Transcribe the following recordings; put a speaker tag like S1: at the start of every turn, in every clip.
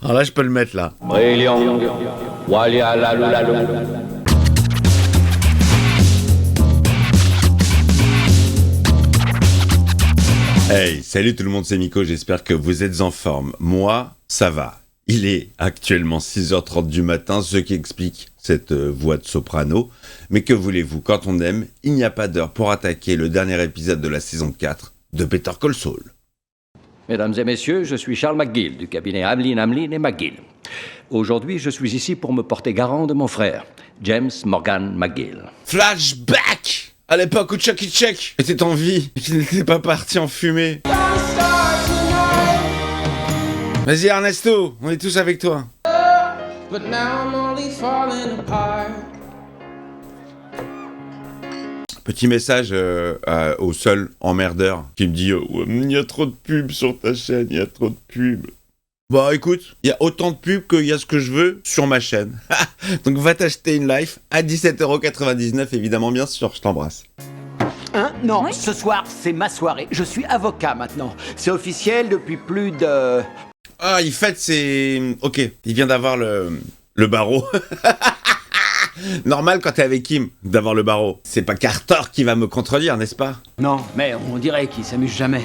S1: Alors là, je peux le mettre là. Hey, salut tout le monde, c'est Nico, j'espère que vous êtes en forme. Moi, ça va. Il est actuellement 6h30 du matin, ce qui explique cette voix de soprano. Mais que voulez-vous, quand on aime, il n'y a pas d'heure pour attaquer le dernier épisode de la saison 4 de Better Call Saul.
S2: Mesdames et messieurs, je suis Charles McGill, du cabinet Hamlin et McGill. Aujourd'hui, je suis ici pour me porter garant de mon frère, James Morgan McGill.
S1: Flashback à l'époque où Chucky Check était en vie et qu'il n'était pas parti en fumée. Vas-y Ernesto, on est tous avec toi. Petit message au seul emmerdeur qui me dit il y a trop de pubs sur ta chaîne, il y a trop de pubs. Bah écoute, il y a autant de pubs qu'il y a ce que je veux sur ma chaîne. Donc va t'acheter une life à 17,99€, évidemment, bien sûr, je t'embrasse.
S3: Hein? Non, oui. Ce soir, c'est ma soirée. Je suis avocat maintenant. C'est officiel depuis plus de...
S1: Ah, il fête ses... Ok, il vient d'avoir le barreau. Normal quand t'es avec Kim d'avoir le barreau. C'est pas Carter qui va me contredire, n'est-ce pas?
S3: Non, mais on dirait qu'il s'amuse jamais.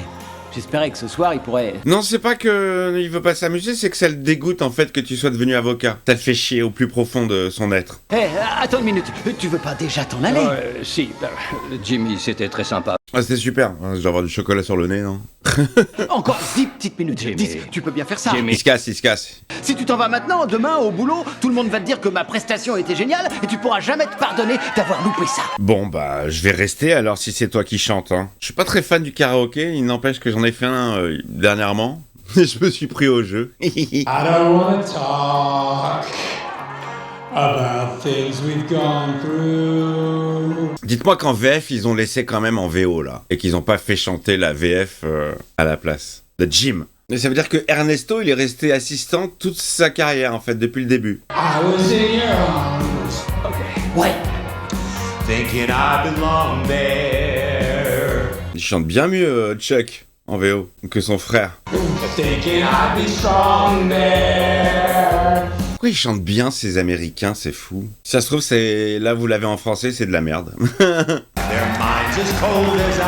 S3: J'espérais que ce soir, il pourrait...
S1: Non, c'est pas que il veut pas s'amuser, c'est que ça le dégoûte en fait que tu sois devenu avocat. Ça le fait chier au plus profond de son être.
S3: Hé, attends une minute. Tu veux pas déjà t'en aller?
S2: Si, Jimmy, c'était très sympa.
S1: Ah, c'était super. Je dois avoir du chocolat sur le nez, non?
S3: Encore 10 petites minutes.
S2: Jimmy.
S3: 10, tu peux bien faire ça.
S2: Jimmy.
S1: Il se casse.
S3: Si tu t'en vas maintenant, demain, au boulot, tout le monde va te dire que ma prestation était géniale et tu pourras jamais te pardonner d'avoir loupé ça.
S1: Bon, bah, je vais rester alors si c'est toi qui chantes, hein. Je suis pas très fan du karaoké, il n'empêche que j'en ai fait un dernièrement. Je me suis pris au jeu.
S4: I don't wanna talk about things we've gone through.
S1: Dites-moi qu'en VF, ils ont laissé quand même en VO, là. Et qu'ils ont pas fait chanter la VF à la place. De Jim. Mais ça veut dire que Ernesto, il est resté assistant toute sa carrière, en fait, depuis le début.
S4: I was in your arms,
S3: Ouais.
S4: thinking I belong there.
S1: Il chante bien mieux, Chuck, en VO, que son frère.
S4: Thinking I'd be strong there.
S1: Pourquoi ils chantent bien, ces Américains, c'est fou. Si ça se trouve, c'est... Là, vous l'avez en français, c'est de la merde.
S4: Their minds as cold as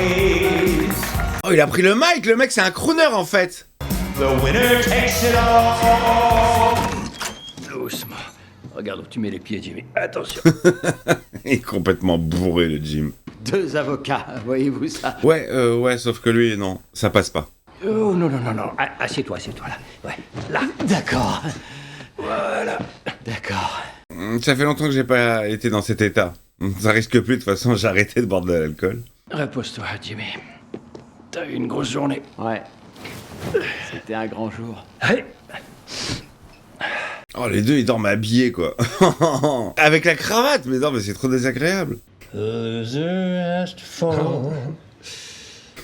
S4: ice.
S1: Oh, il a pris le mic, le mec, c'est un crooner, en fait.
S4: The winner takes it all.
S2: Doucement. Regarde où tu mets les pieds, Jimmy. Attention.
S1: Il est complètement bourré, le Jim.
S3: 2 avocats, voyez-vous ça?
S1: Ouais, sauf que lui, non, ça passe pas.
S2: Oh, non. Assieds-toi, là. Ouais, là.
S3: D'accord. Voilà. D'accord.
S1: Ça fait longtemps que j'ai pas été dans cet état. Ça risque plus, de toute façon, j'ai arrêté de boire de l'alcool.
S2: Repose-toi, Jimmy. T'as eu une grosse journée.
S3: Ouais. C'était un grand jour.
S2: Allez.
S1: Oh, les deux, ils dorment habillés, quoi. Avec la cravate, mais non, mais c'est trop désagréable.
S4: Loser has to fall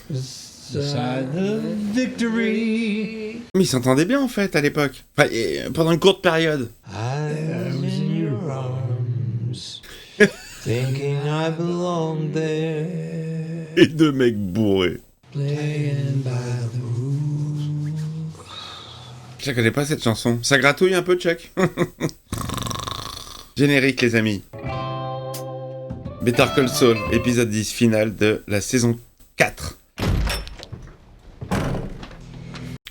S4: beside the victory.
S1: Mais ils s'entendaient bien, en fait, à l'époque. Enfin, pendant une courte période.
S4: I was in your arms, thinking I belong there.
S1: Et deux mecs bourrés.
S4: Playing by the rules.
S1: Je la connais pas, cette chanson. Ça gratouille un peu, Chuck. Générique, les amis. Better Call Saul, épisode 10, finale de la saison 4.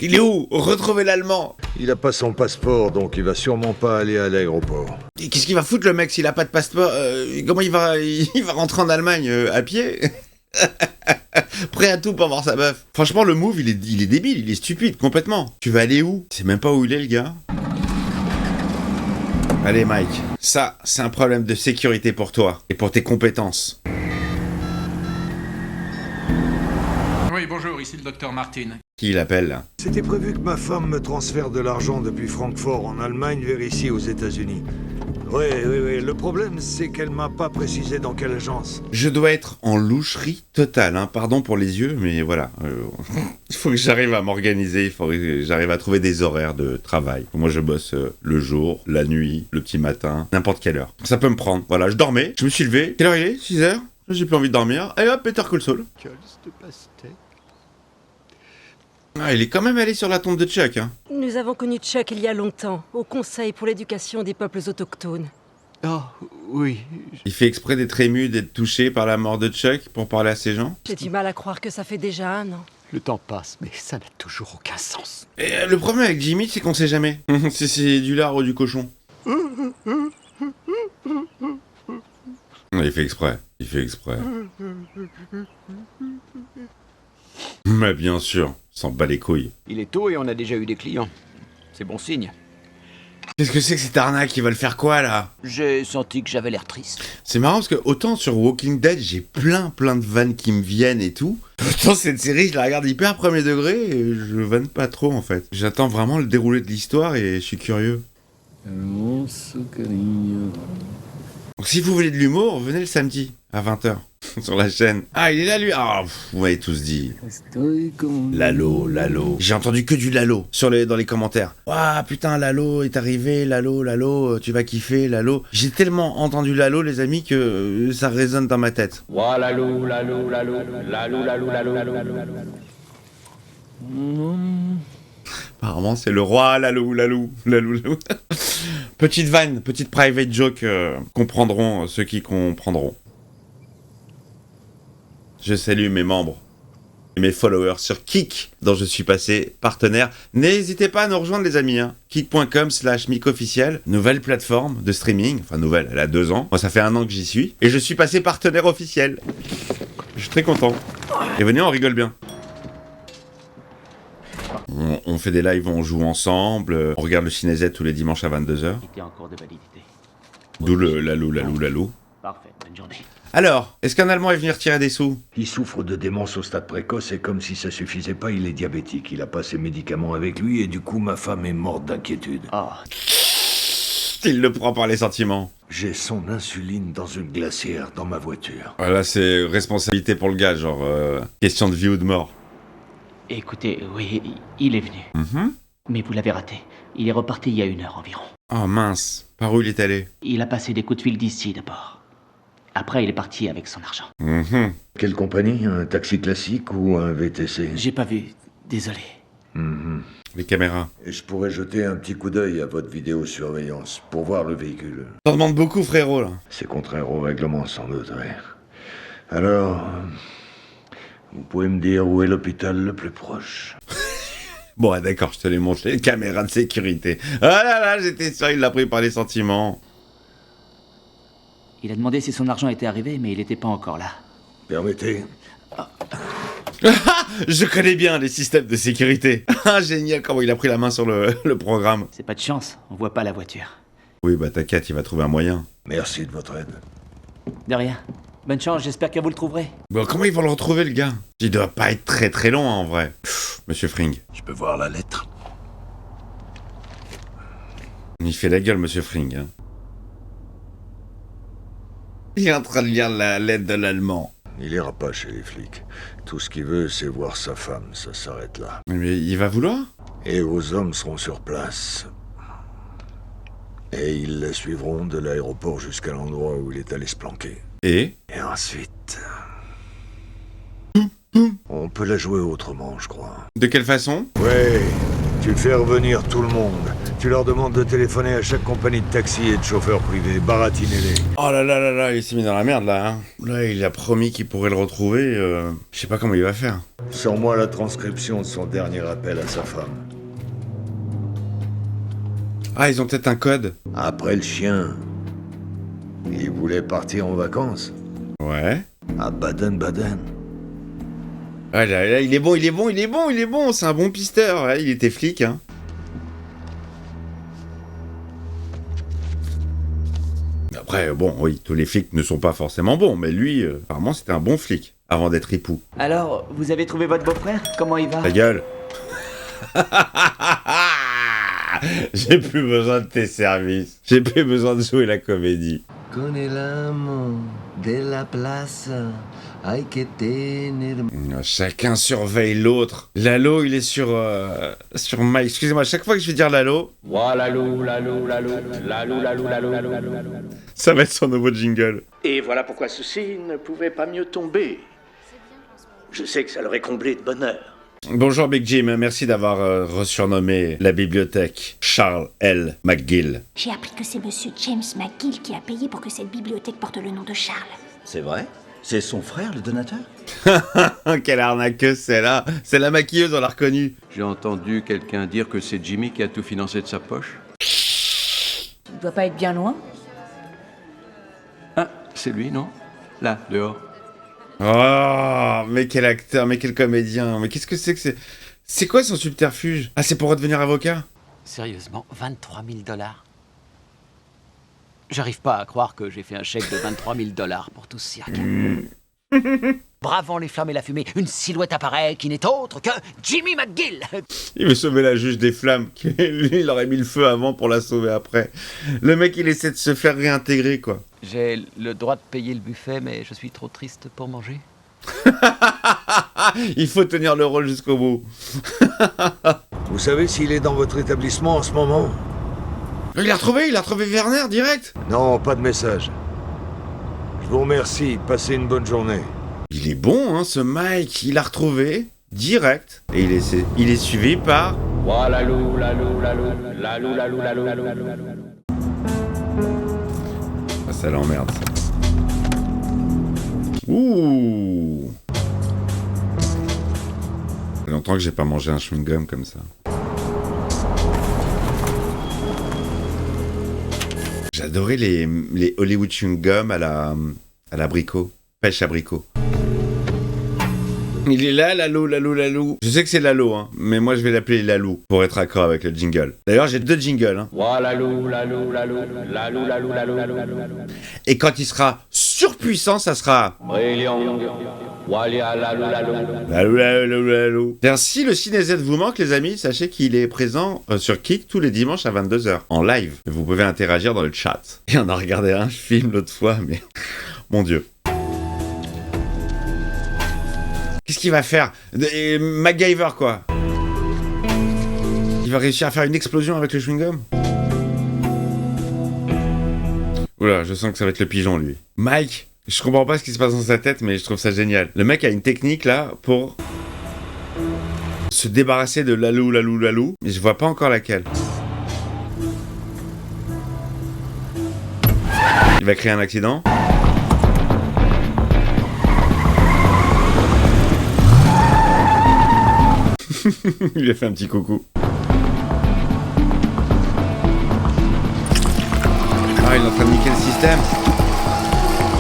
S1: Il est où? Retrouvez l'Allemand.
S5: Il a pas son passeport, donc il va sûrement pas aller à l'aéroport.
S1: Et qu'est-ce qu'il va foutre, le mec, s'il a pas de passeport? Comment il va rentrer en Allemagne à pied? Prêt à tout pour voir sa meuf. Franchement, le move, il est débile, il est stupide, complètement. Tu vas aller où? C'est même pas où il est, le gars. Allez, Mike, ça, c'est un problème de sécurité pour toi et pour tes compétences.
S6: Oui, bonjour, ici le docteur Martin.
S1: Qui l'appelle, là?
S5: C'était prévu que ma femme me transfère de l'argent depuis Francfort en Allemagne vers ici aux États-Unis. Oui. Le problème, c'est qu'elle m'a pas précisé dans quelle agence.
S1: Je dois être en loucherie totale, hein. Pardon pour les yeux, mais voilà. Il faut que j'arrive à m'organiser, il faut que j'arrive à trouver des horaires de travail. Moi, je bosse le jour, la nuit, le petit matin, n'importe quelle heure. Ça peut me prendre. Voilà, je dormais, je me suis levé. Quelle heure il est? 6h? J'ai plus envie de dormir. Allez hop, Better Call Saul.
S5: Cols de pastèque.
S1: Ah, il est quand même allé sur la tombe de Chuck, hein.
S7: Nous avons connu Chuck il y a longtemps, au Conseil pour l'éducation des peuples autochtones.
S3: Oh, oui.
S1: Il fait exprès d'être ému, d'être touché par la mort de Chuck pour parler à ces gens.
S7: J'ai du mal à croire que ça fait déjà 1 an.
S3: Le temps passe, mais ça n'a toujours aucun sens.
S1: Et le problème avec Jimmy, c'est qu'on sait jamais. Si c'est du lard ou du cochon. Il fait exprès. Il fait exprès. Mais bien sûr, s'en bat les couilles.
S3: Il est tôt et on a déjà eu des clients. C'est bon signe.
S1: Qu'est-ce que c'est que cette arnaque? Il va le faire quoi, là?
S3: J'ai senti que j'avais l'air triste.
S1: C'est marrant parce que autant sur Walking Dead, j'ai plein de vannes qui me viennent et tout. Autant cette série, je la regarde hyper premier degré et je vanne pas trop, en fait. J'attends vraiment le déroulé de l'histoire et je suis curieux. Donc si vous voulez de l'humour, venez le samedi, à 20h, sur la chaîne. Ah, il est là, lui. Ah, vous m'avez tous dit. Lalo. J'ai entendu que du Lalo dans les commentaires. Ouah, putain, Lalo est arrivé, Lalo, tu vas kiffer, Lalo. J'ai tellement entendu Lalo, les amis, que ça résonne dans ma tête. Apparemment, c'est le roi, Lalou. Petite vanne, petite private joke, comprendront ceux qui comprendront. Je salue mes membres et mes followers sur Kik, dont je suis passé partenaire. N'hésitez pas à nous rejoindre, les amis. Kik.com/micofficiel, nouvelle plateforme de streaming. Enfin, nouvelle, elle a 2 ans. Moi, ça fait 1 an que j'y suis. Et je suis passé partenaire officiel. Je suis très content. Et venez, on rigole bien. On fait des lives où on joue ensemble, on regarde le Ciné-Z tous les dimanches à 22h. D'où le Lalou.
S2: Parfait, bonne journée.
S1: Alors, est-ce qu'un Allemand est venu retirer des sous?
S5: Il souffre de démence au stade précoce et comme si ça suffisait pas, il est diabétique. Il a pas ses médicaments avec lui et du coup, ma femme est morte d'inquiétude.
S1: Il le prend par les sentiments.
S5: J'ai son insuline dans une glacière dans ma voiture.
S1: Voilà, c'est responsabilité pour le gars, genre question de vie ou de mort.
S8: Écoutez, oui, il est venu. Mais vous l'avez raté. Il est reparti il y a 1 heure environ.
S1: Oh mince, par où il est allé?
S8: Il a passé des coups de fil d'ici d'abord. Après, il est parti avec son argent.
S5: Quelle compagnie? Un taxi classique ou un VTC?
S8: J'ai pas vu. Désolé.
S1: Les caméras.
S5: Et je pourrais jeter un petit coup d'œil à votre vidéosurveillance pour voir le véhicule.
S1: T'en demandes beaucoup, frérot, là.
S5: C'est contraire au règlement, sans doute, ouais. Alors, vous pouvez me dire où est l'hôpital le plus proche?
S1: Bon, d'accord, je te l'ai montré, les caméras de sécurité. Ah là là, j'étais sûr, il l'a pris par les sentiments.
S8: Il a demandé si son argent était arrivé, mais il était pas encore là.
S5: Permettez.
S1: Je connais bien les systèmes de sécurité. Ah, génial, comment il a pris la main sur le programme.
S8: C'est pas de chance, on voit pas la voiture.
S1: Oui, bah t'inquiète, il va trouver un moyen.
S5: Merci de votre aide.
S8: De rien. Bonne chance, j'espère que vous le trouverez.
S1: Bon, comment ils vont le retrouver, le gars? Il doit pas être très long, en vrai. Monsieur Fring.
S5: Je peux voir la lettre?
S1: Il fait la gueule, Monsieur Fring. Hein. Il est en train de lire la lettre de l'allemand.
S5: Il ira pas chez les flics. Tout ce qu'il veut, c'est voir sa femme. Ça s'arrête là.
S1: Mais il va vouloir?
S5: Et vos hommes seront sur place. Et ils la suivront de l'aéroport jusqu'à l'endroit où il est allé se planquer.
S1: Et
S5: ensuite... On peut la jouer autrement, je crois.
S1: de quelle façon?
S5: Ouais, tu fais revenir tout le monde. Tu leur demandes de téléphoner à chaque compagnie de taxi et de chauffeurs privés. Baratinez-les.
S1: Oh là, il s'est mis dans la merde, là. Hein. Là, il a promis qu'il pourrait le retrouver. Je sais pas comment il va faire.
S5: Sors-moi la transcription de son dernier appel à sa femme.
S1: Ah, ils ont peut-être un code?
S5: Après le chien, il voulait partir en vacances.
S1: Ouais.
S5: À Baden-Baden.
S1: Ah là, il est bon, c'est un bon pisteur. Ouais, il était flic, hein. Après, bon, oui, tous les flics ne sont pas forcément bons, mais lui, apparemment, c'était un bon flic, avant d'être époux.
S8: Alors, vous avez trouvé votre beau-frère? Comment il va?
S1: Ta gueule. J'ai plus besoin de tes services. J'ai plus besoin de jouer la comédie.
S9: Con el amo de la plaza, hay que tener...
S1: Chacun surveille l'autre. Lalo, il est sur Mike. Excusez-moi, à chaque fois que je vais dire Lalo... Ça va être son nouveau jingle.
S10: Et voilà pourquoi ceci ne pouvait pas mieux tomber. Je sais que ça l'aurait comblé de bonheur.
S1: Bonjour Big Jim, merci d'avoir resurnommé la bibliothèque Charles L. McGill.
S10: J'ai appris que c'est monsieur James McGill qui a payé pour que cette bibliothèque porte le nom de Charles.
S11: C'est vrai? C'est son frère, le donateur?
S1: Quelle arnaqueuse celle-là! C'est la maquilleuse, on l'a reconnue.
S2: J'ai entendu quelqu'un dire que c'est Jimmy qui a tout financé de sa poche.
S10: Il doit pas être bien loin.
S2: Ah, c'est lui, non? Là, dehors.
S1: Oh, mais quel acteur, mais quel comédien, mais qu'est-ce que c'est? C'est quoi son subterfuge? Ah, c'est pour redevenir avocat?
S3: Sérieusement, 23 000 $. J'arrive pas à croire que j'ai fait un chèque de 23 000 $ pour tout ce cirque. Bravant les flammes et la fumée, une silhouette apparaît qui n'est autre que Jimmy McGill.
S1: Il veut sauver la juge des flammes. Lui, il aurait mis le feu avant pour la sauver après. Le mec, il essaie de se faire réintégrer, quoi.
S3: J'ai le droit de payer le buffet, mais je suis trop triste pour manger.
S1: Il faut tenir le rôle jusqu'au bout.
S5: Vous savez s'il est dans votre établissement en ce moment?
S1: Il l'a retrouvé Werner, direct.
S5: Non, pas de message. Je vous remercie, passez une bonne journée.
S1: Il est bon, hein, ce Mike. Il l'a retrouvé, direct. Et il est suivi par... Ah, ça l'emmerde, ça. Ouh. Ça fait longtemps que j'ai pas mangé un chewing-gum comme ça. J'adorais les Hollywood chewing-gum à l'abricot. Pêche abricot. Il est là, Lalou. Je sais que c'est Lalo, hein, mais moi je vais l'appeler Lalou pour être accord avec le jingle. D'ailleurs, j'ai 2 jingles. Hein. Et quand il sera surpuissant, ça sera... Lalou. D'ailleurs, si le Ciné-Z vous manque, les amis, sachez qu'il est présent sur Kik tous les dimanches à 22h, en live. Vous pouvez interagir dans le chat. Et on a regardé un film l'autre fois, mais... Mon Dieu. Qu'est-ce qu'il va faire? MacGyver, quoi. Il va réussir à faire une explosion avec le chewing-gum? Oula, je sens que ça va être le pigeon, lui. Mike, je comprends pas ce qui se passe dans sa tête, mais je trouve ça génial. Le mec a une technique, là, pour se débarrasser de Lalou, mais je vois pas encore laquelle. Il va créer un accident. Il lui a fait un petit coucou. Ah, il est en train de niquer le système.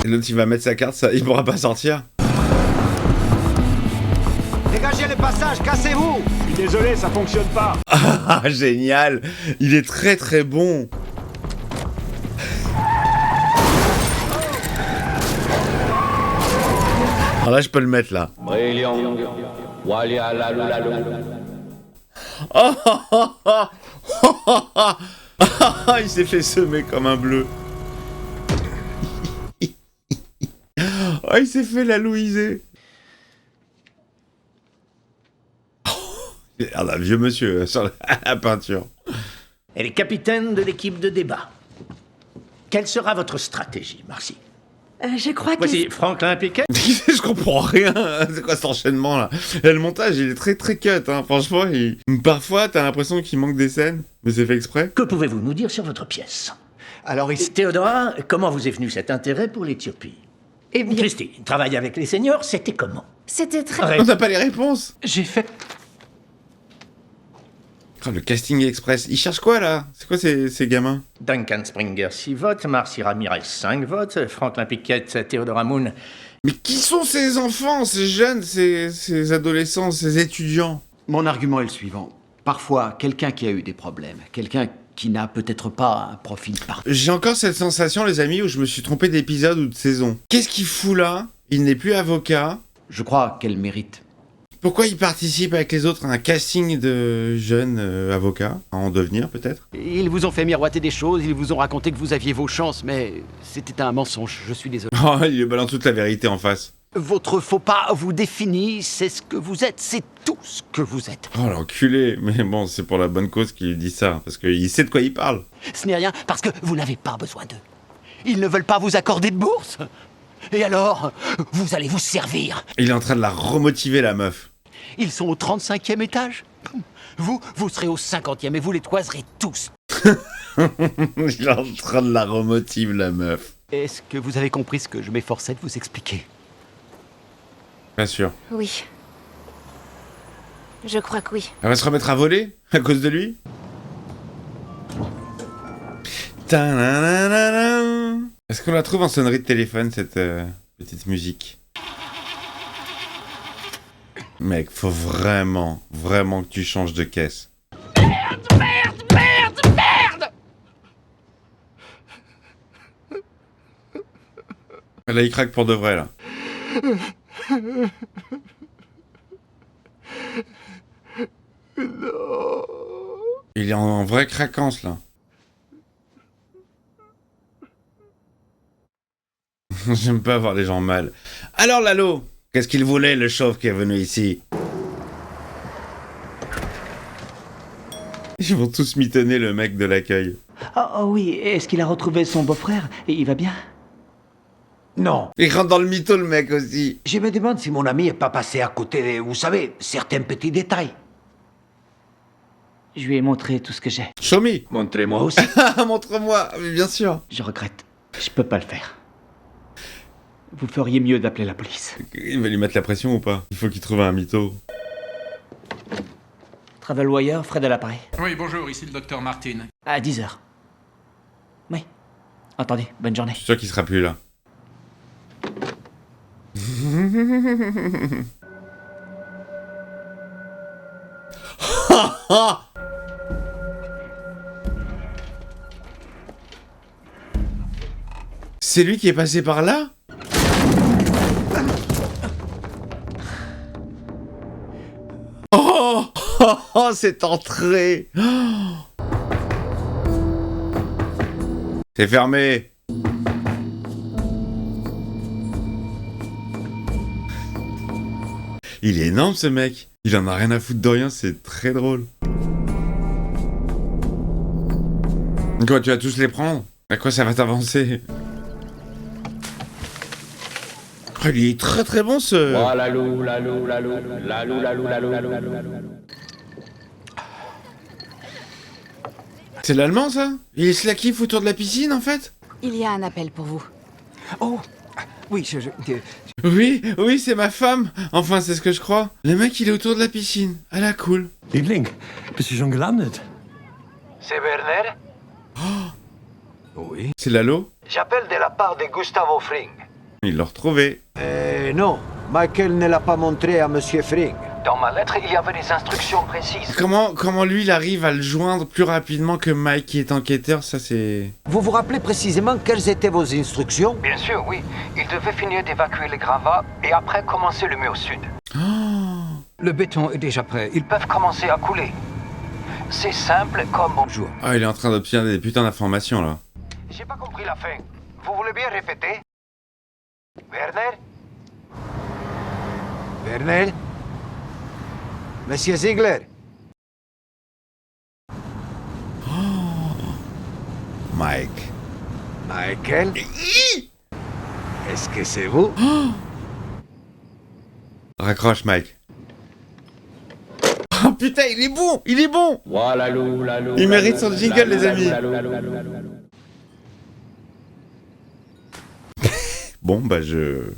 S1: Et l'autre, il va mettre sa carte, ça, il pourra pas sortir.
S3: Dégagez le passage, cassez-vous!
S4: Je suis désolé, ça fonctionne pas.
S1: Ah, génial. Il est très très bon. Alors là, je peux le mettre là. Il s'est fait semer comme un bleu. Oh, il s'est fait la louiser. Regarde un vieux monsieur sur la peinture.
S11: Elle est capitaine de l'équipe de débat. Quelle sera votre stratégie, Marcy?
S7: Je crois que...
S11: Voici Franklin Piquet.
S1: Je comprends rien. C'est quoi cet enchaînement là? Et le montage, il est très très cut. Hein. Franchement, parfois, t'as l'impression qu'il manque des scènes, mais c'est fait exprès.
S11: Que pouvez-vous nous dire sur votre pièce?
S3: Alors ici...
S11: Théodora, comment vous est venu cet intérêt pour l'Éthiopie?
S7: Eh bien...
S11: Christy, travailler avec les seniors, c'était comment?
S10: C'était très...
S1: On n'a pas les réponses.
S3: J'ai fait...
S1: Oh, le casting express. Ils cherchent quoi là? C'est quoi ces gamins?
S11: Duncan Springer, 6 votes. Marcy Ramirez, 5 votes. Franklin Piquet, Théodora Moon.
S1: Mais qui sont ces enfants, ces jeunes, ces adolescents, ces étudiants?
S3: Mon argument est le suivant. Parfois, quelqu'un qui a eu des problèmes, quelqu'un qui n'a peut-être pas un profil parfait.
S1: J'ai encore cette sensation, les amis, où je me suis trompé d'épisode ou de saison. Qu'est-ce qu'il fout là? Il n'est plus avocat.
S3: Je crois qu'elle mérite.
S1: Pourquoi il participe avec les autres à un casting de jeunes avocats, à en devenir peut-être?
S3: Ils vous ont fait miroiter des choses, ils vous ont raconté que vous aviez vos chances, mais c'était un mensonge, je suis désolé.
S1: Oh, il lui balance toute la vérité en face.
S3: Votre faux pas vous définit, c'est ce que vous êtes, c'est tout ce que vous êtes.
S1: Oh l'enculé, mais bon, c'est pour la bonne cause qu'il lui dit ça, parce qu'il sait de quoi il parle.
S3: Ce n'est rien, parce que vous n'avez pas besoin d'eux. Ils ne veulent pas vous accorder de bourse. Et alors, vous allez vous servir.
S1: Il est en train de la remotiver, la meuf.
S3: Ils sont au 35e étage. Vous serez au 50e et vous les toiserez tous.
S1: Il est en train de la remotive, la meuf.
S3: Est-ce que vous avez compris ce que je m'efforçais de vous expliquer?
S1: Pas sûr.
S10: Oui. Je crois que oui.
S1: Elle va se remettre à voler à cause de lui. Ta-na-na-na-na. Est-ce qu'on la trouve en sonnerie de téléphone, cette petite musique? Mec, faut vraiment, vraiment que tu changes de caisse.
S3: Merde!
S1: Là, il craque pour de vrai, là.
S3: Non.
S1: Il est en vraie craquance, là. J'aime pas voir les gens mal. Alors, Lalo, qu'est-ce qu'il voulait, le chauve qui est venu ici? Ils vont tous mitonner le mec de l'accueil.
S8: Oh oui, est-ce qu'il a retrouvé son beau-frère? Il va bien?
S5: Non.
S1: Il rentre dans le mytho, le mec, aussi.
S9: Je me demande si mon ami est pas passé à côté de, vous savez, certains petits détails.
S8: Je lui ai montré tout ce que j'ai.
S1: Show me.
S9: Montrez-moi aussi.
S1: Montre-moi, mais bien sûr.
S8: Je regrette. Je peux pas le faire. Vous feriez mieux d'appeler la police.
S1: Il va lui mettre la pression ou pas? Il faut qu'il trouve un mytho.
S8: Travelwire, Fred à l'appareil.
S6: Oui, bonjour, ici le docteur Martin.
S8: À 10h. Oui. Attendez, bonne journée.
S1: Je suis sûr qu'il sera plus là. C'est lui qui est passé par là? Oh, oh, oh, cette entrée. Oh. C'est fermé. Il est énorme, ce mec. Il en a rien à foutre de rien, c'est très drôle. Quoi, tu vas tous les prendre? À quoi ça va t'avancer? Oh, il est très très bon, ce... C'est l'allemand, ça? Il se la kiffe autour de la piscine, en fait?
S7: Il y a un appel pour vous.
S3: Oh, oui,
S1: Oui, oui, c'est ma femme. Enfin, c'est ce que je crois. Le mec, il est autour de la piscine. À la cool.
S5: Liebling, bist du schon gelandet?
S9: C'est Werner?
S5: Oui.
S1: C'est Lalo?
S9: J'appelle de la part de Gustavo Fring.
S1: Il l'a retrouvé.
S9: Non, Michael ne l'a pas montré à Monsieur Fring.
S3: Dans ma lettre, il y avait des instructions précises.
S1: Comment lui, il arrive à le joindre plus rapidement que Mike qui est enquêteur? Ça, c'est...
S9: Vous vous rappelez précisément quelles étaient vos instructions?
S3: Bien sûr, oui. Il devait finir d'évacuer les gravats et après commencer le mur sud.
S1: Oh.
S3: Le béton est déjà prêt. Ils peuvent commencer à couler. C'est simple comme bonjour.
S1: Ah, il est en train d'obtenir des putains d'informations, là.
S3: J'ai pas compris la fin. Vous voulez bien répéter? Werner?
S9: Werner? Monsieur Ziegler?
S1: Mike.
S9: Michael? Est-ce que c'est vous?
S1: Raccroche, Mike. Oh putain, il est bon! Il est bon! Il mérite son jingle, les amis. Bon, bah je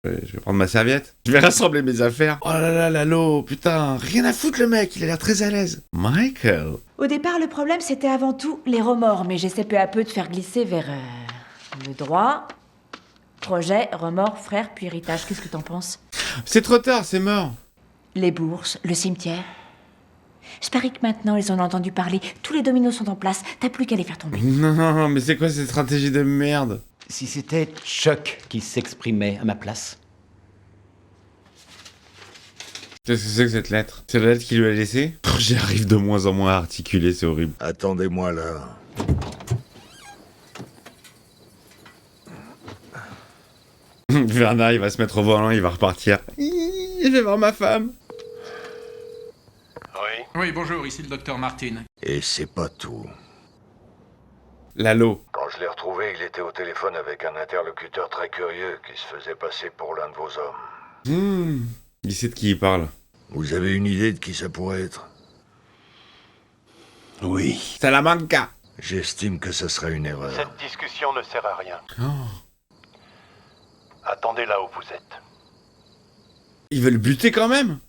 S1: vais prendre ma serviette. Je vais rassembler mes affaires. Oh là là, Lalo, putain, rien à foutre le mec, il a l'air très à l'aise. Michael.
S12: Au départ, le problème, c'était avant tout les remords, mais j'essaie peu à peu de faire glisser vers le droit. Projet, remords, frère, puis héritage. Qu'est-ce que t'en penses?
S1: C'est trop tard, c'est mort.
S12: Les bourses, le cimetière. Je parie que maintenant, ils en ont entendu parler. Tous les dominos sont en place. T'as plus qu'à les faire tomber.
S1: Non, mais c'est quoi cette stratégie de merde?
S3: Si c'était Chuck qui s'exprimait à ma place.
S1: Qu'est-ce que c'est que cette lettre? C'est la lettre qu'il lui a laissée? J'arrive de moins en moins à articuler, c'est horrible.
S5: Attendez-moi là.
S1: Bernard, il va se mettre au volant, il va repartir. Je vais voir ma femme.
S6: Oui, bonjour, ici le docteur Martin.
S5: Et c'est pas tout.
S1: Lalo.
S5: Quand je l'ai retrouvé, il était au téléphone avec un interlocuteur très curieux qui se faisait passer pour l'un de vos hommes.
S1: Il sait de qui il parle.
S5: Vous avez une idée de qui ça pourrait être?
S2: Oui.
S1: Salamanca.
S5: J'estime que ce serait une erreur.
S13: Cette discussion ne sert à rien.
S1: Oh.
S13: Attendez là où vous êtes.
S1: Ils veulent le buter quand même.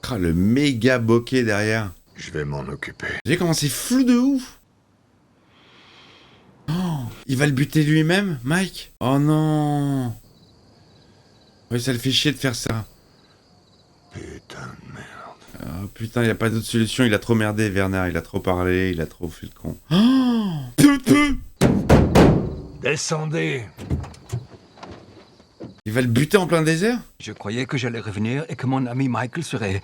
S1: Ah, le méga bokeh derrière.
S5: Je vais m'en occuper.
S1: Vous voyez comment c'est flou de ouf. Oh, il va le buter lui-même, Mike? Oh non. Oui, ça le fait chier de faire ça.
S5: Putain de merde.
S1: Oh, putain, il a pas d'autre solution. Il a trop merdé, Werner. Il a trop parlé. Il a trop fait le con. Oh.
S5: Descendez.
S1: Il va le buter en plein désert?
S6: Je croyais que j'allais revenir et que mon ami Michael serait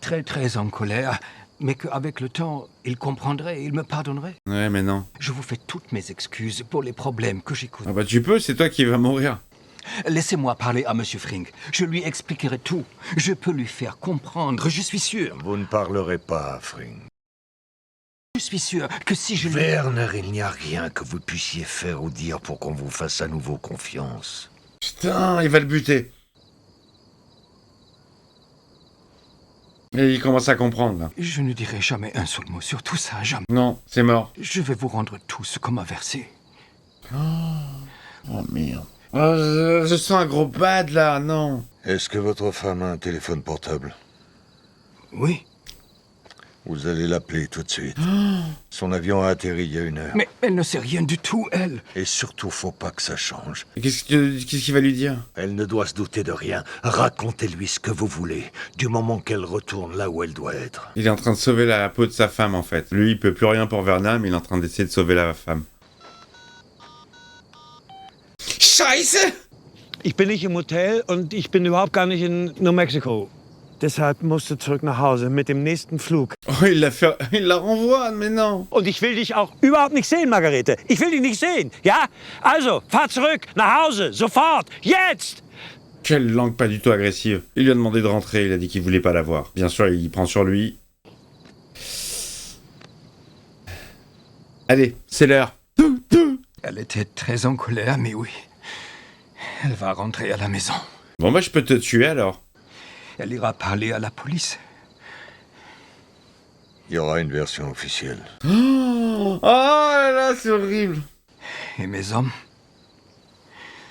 S6: très en colère, mais qu'avec le temps, il comprendrait et il me pardonnerait.
S1: Ouais, mais non.
S6: Je vous fais toutes mes excuses pour les problèmes que j'ai causés.
S1: Ah bah tu peux, c'est toi qui vas mourir.
S6: Laissez-moi parler à Monsieur Frink. Je lui expliquerai tout. Je peux lui faire comprendre, je suis sûr.
S5: Vous ne parlerez pas à Frink.
S6: Je suis sûr que si je...
S5: Werner, il n'y a rien que vous puissiez faire ou dire pour qu'on vous fasse à nouveau confiance.
S1: Putain, il va le buter. Et il commence à comprendre, là.
S6: Je ne dirai jamais un seul mot sur tout ça, jamais.
S1: Non, c'est mort.
S6: Je vais vous rendre tout ce qu'on m'a versé.
S1: Oh merde. Oh, je sens un gros bad, là, non.
S5: Est-ce que votre femme a un téléphone portable?
S6: Oui.
S5: Vous allez l'appeler tout de suite. Son avion a atterri il y a 1 heure.
S6: Mais elle ne sait rien du tout, elle.
S5: Et surtout, faut pas que ça change.
S1: Qu'est-ce qu'il va lui dire?
S5: Elle ne doit se douter de rien. Racontez-lui ce que vous voulez, du moment qu'elle retourne là où elle doit être.
S1: Il est en train de sauver la peau de sa femme, en fait. Lui, il peut plus rien pour Werner, mais il est en train d'essayer de sauver la femme. Scheiße!
S14: Ich bin nicht im Hotel und ich bin überhaupt gar nicht in New Mexico. Deshalb musst du zurück nach Hause mit dem nächsten Flug.
S1: Oh, il la renvoie, mais non.
S14: Und ich will dich auch überhaupt nicht sehen, Margarete. Ich will dich nicht sehen, ja? Also, fahr zurück, nach Hause, sofort, jetzt!
S1: Quelle langue pas du tout agressive. Il lui a demandé de rentrer, il a dit qu'il voulait pas la voir. Bien sûr, il prend sur lui. Allez, c'est l'heure.
S6: Elle était très en colère, mais oui. Elle va rentrer à la maison.
S1: Bon, moi, je peux te tuer, alors.
S6: Elle ira parler à la police.
S5: Il y aura une version officielle.
S1: Oh là là, c'est horrible.
S6: Et mes hommes?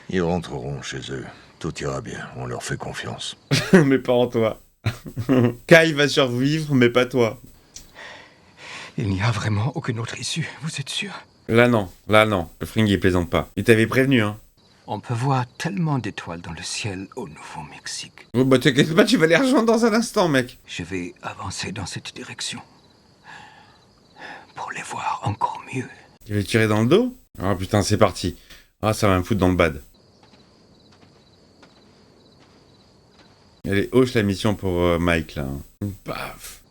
S5: Ils rentreront chez eux. Tout ira bien, on leur fait confiance.
S1: Mais pas en toi. Kai va survivre, mais pas toi.
S6: Il n'y a vraiment aucune autre issue, vous êtes sûr?
S1: Là non. Le Fring il plaisante pas. Il t'avait prévenu, hein.
S6: On peut voir tellement d'étoiles dans le ciel au Nouveau-Mexique.
S1: Oh, bah t'inquiète pas, tu vas les rejoindre dans un instant, mec.
S6: Je vais avancer dans cette direction. Pour les voir encore mieux.
S1: Tu vas tirer dans le dos? Ah putain, c'est parti. Ah, ça va me foutre dans le bad. Allez, hoche la mission pour Mike, là. Paf.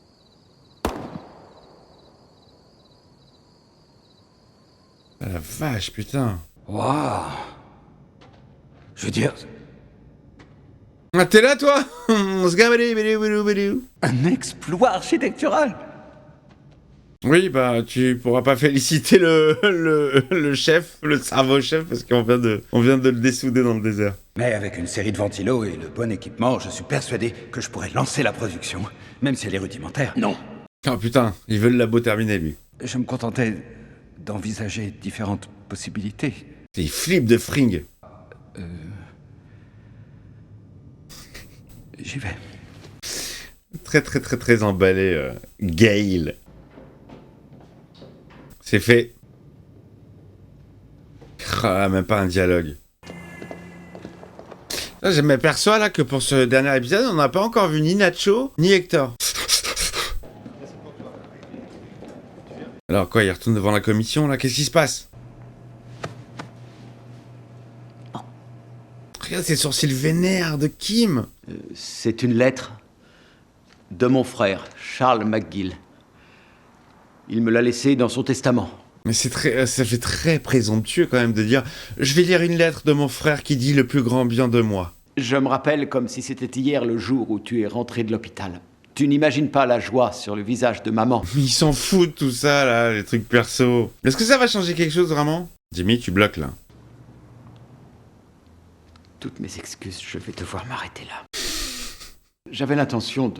S1: Ah la vache, putain.
S6: Waouh! Je veux dire...
S1: Ah, t'es là, toi?
S6: Un exploit architectural!
S1: Oui, bah, tu pourras pas féliciter le chef, le cerveau-chef, parce qu'on vient de le dessouder dans le désert.
S15: Mais avec une série de ventilos et le bon équipement, je suis persuadé que je pourrais lancer la production, même si elle est rudimentaire.
S6: Non!
S1: Oh putain, ils veulent la beau terminer, lui.
S15: Je me contentais d'envisager différentes possibilités.
S1: Il flippe de Fring.
S15: J'y vais.
S1: Très emballé, Gale. C'est fait. Ah, même pas un dialogue. Là, je m'aperçois là que pour ce dernier épisode, on n'a pas encore vu ni Nacho, ni Hector. Alors quoi, il retourne devant la commission là? Qu'est-ce qui se passe? Regarde ces sourcils vénères de Kim.
S2: C'est une lettre de mon frère, Charles McGill. Il me l'a laissée dans son testament.
S1: Mais ça fait très présomptueux quand même de dire « Je vais lire une lettre de mon frère qui dit le plus grand bien de moi ».
S2: Je me rappelle comme si c'était hier le jour où tu es rentré de l'hôpital. Tu n'imagines pas la joie sur le visage de maman.
S1: Il s'en fout de tout ça là, les trucs perso. Est-ce que ça va changer quelque chose vraiment? Jimmy, tu bloques là.
S3: Toutes mes excuses, je vais devoir m'arrêter là. J'avais l'intention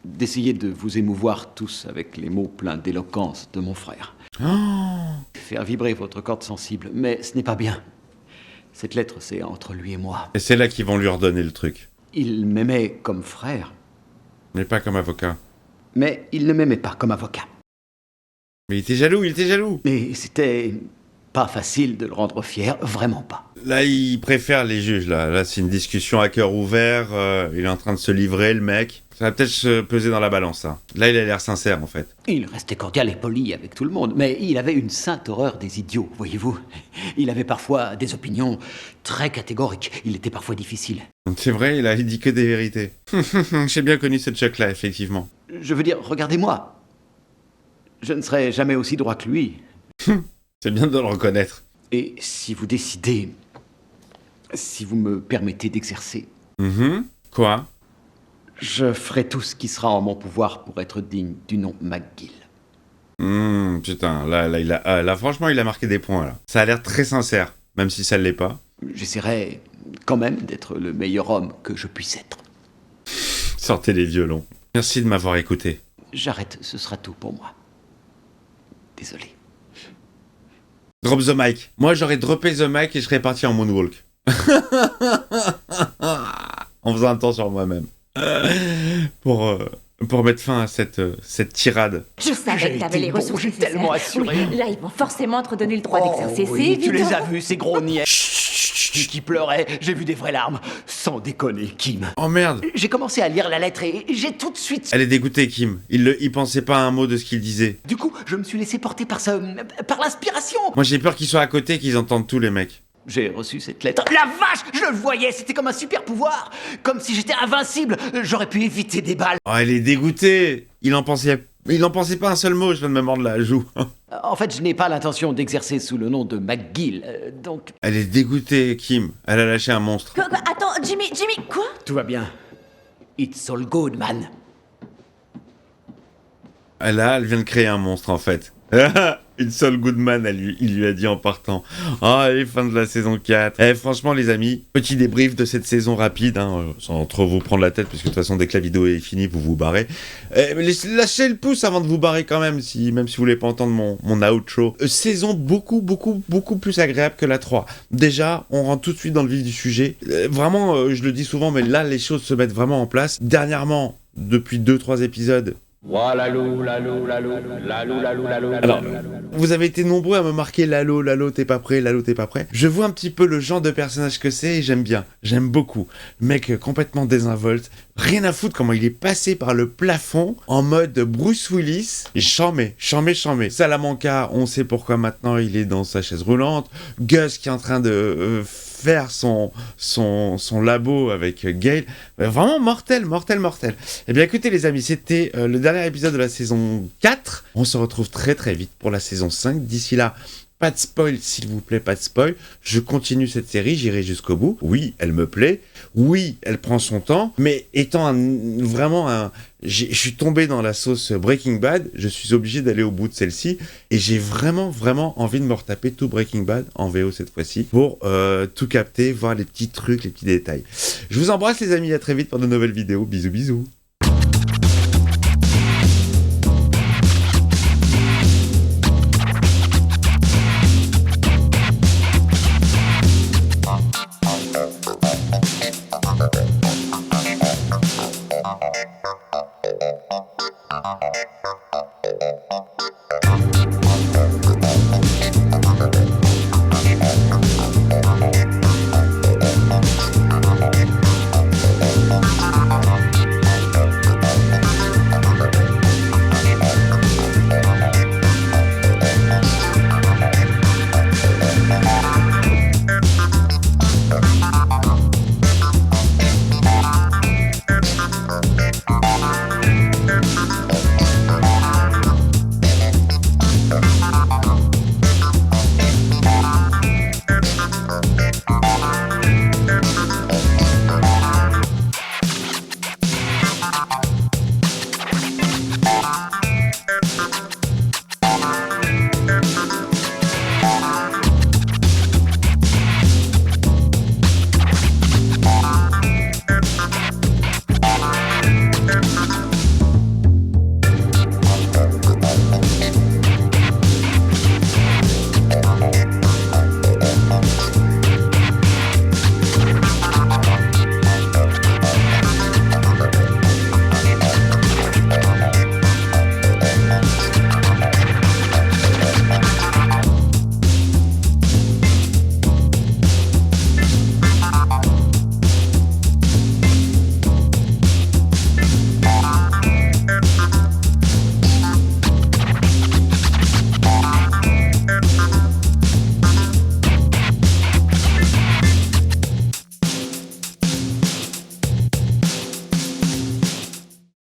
S3: d'essayer de vous émouvoir tous avec les mots pleins d'éloquence de mon frère. Faire vibrer votre corde sensible, mais ce n'est pas bien. Cette lettre, c'est entre lui et moi.
S1: Et c'est là qu'ils vont lui redonner le truc.
S3: Il m'aimait comme frère.
S1: Mais pas comme avocat.
S3: Mais il ne m'aimait pas comme avocat.
S1: Mais il était jaloux.
S3: Et c'était pas facile de le rendre fier, vraiment pas.
S1: Là, il préfère les juges, là. Là, c'est une discussion à cœur ouvert. Il est en train de se livrer, le mec. Ça va peut-être se peser dans la balance, ça. Là, il a l'air sincère, en fait.
S3: Il restait cordial et poli avec tout le monde, mais il avait une sainte horreur des idiots, voyez-vous. Il avait parfois des opinions très catégoriques. Il était parfois difficile.
S1: C'est vrai, il a dit que des vérités. J'ai bien connu ce Chuck-là, effectivement.
S3: Je veux dire, regardez-moi. Je ne serai jamais aussi droit que lui.
S1: C'est bien de le reconnaître.
S3: Et si vous décidez... Si vous me permettez d'exercer...
S1: Quoi?
S3: Je ferai tout ce qui sera en mon pouvoir pour être digne du nom McGill.
S1: Putain, là, franchement, il a marqué des points, là. Ça a l'air très sincère, même si ça ne l'est pas.
S3: J'essaierai quand même d'être le meilleur homme que je puisse être.
S1: Sortez les violons. Merci de m'avoir écouté.
S3: J'arrête, ce sera tout pour moi. Désolé.
S1: Drop the mic. Moi, j'aurais droppé the mic et je serais parti en moonwalk. En faisant un temps sur moi-même. Pour mettre fin à cette tirade.
S12: Je savais que t'avais les ressources nécessaires.
S3: Tellement assuré.
S12: Oui, là, ils vont forcément te redonner le droit d'exercer.
S3: Oui,
S12: C'est
S3: tu les
S12: évident.
S3: as vus, ces gros niais. Qui pleuraient. J'ai vu des vraies larmes. Sans déconner, Kim.
S1: Oh merde.
S3: J'ai commencé à lire la lettre et j'ai tout de suite...
S1: Elle est dégoûtée, Kim. Il pensait pas à un mot de ce qu'il disait.
S3: Du coup, je me suis laissé porter par l'inspiration.
S1: Moi, j'ai peur qu'ils soient à côté et qu'ils entendent tous les mecs.
S3: J'ai reçu cette lettre. La vache, je le voyais, c'était comme un super pouvoir. Comme si j'étais invincible. J'aurais pu éviter des balles.
S1: Oh, elle est dégoûtée. Il en pensait pas un seul mot, je viens de me mordre la joue.
S3: En fait, je n'ai pas l'intention d'exercer sous le nom de McGill, donc...
S1: Elle est dégoûtée, Kim. Elle a lâché un monstre.
S12: Quoi, attends, Jimmy, quoi?
S3: Tout va bien. It's all good, man.
S1: Elle vient de créer un monstre, en fait. Une seule Goodman, il lui a dit en partant. Ah, les fins de la saison 4. Franchement, les amis, petit débrief de cette saison rapide, sans trop vous prendre la tête, parce que de toute façon, dès que la vidéo est finie, vous vous barrez. Lâchez le pouce avant de vous barrer quand même, même si vous voulez pas entendre mon outro. Saison beaucoup plus agréable que la 3. Déjà, on rentre tout de suite dans le vif du sujet. Vraiment, je le dis souvent, mais là, les choses se mettent vraiment en place. Dernièrement, depuis 2-3 épisodes, alors, vous avez été nombreux à me marquer Lalo, t'es pas prêt, Lalo, t'es pas prêt. Je vois un petit peu le genre de personnage que c'est et j'aime bien, j'aime beaucoup. Le mec complètement désinvolte, rien à foutre comment il est passé par le plafond en mode Bruce Willis. Et chambé. Salamanca, on sait pourquoi maintenant il est dans sa chaise roulante. Gus qui est en train de faire son labo avec Gale. Vraiment mortel. Eh bien écoutez les amis, c'était le dernier épisode de la saison 4. On se retrouve très très vite pour la saison 5. D'ici là, pas de spoil s'il vous plaît, pas de spoil. Je continue cette série, j'irai jusqu'au bout. Oui, elle me plaît. Oui, elle prend son temps. Mais étant je suis tombé dans la sauce Breaking Bad, je suis obligé d'aller au bout de celle-ci. Et j'ai vraiment envie de me retaper tout Breaking Bad en VO cette fois-ci pour tout capter, voir les petits trucs, les petits détails. Je vous embrasse les amis, à très vite pour de nouvelles vidéos. Bisous.
S16: Okay.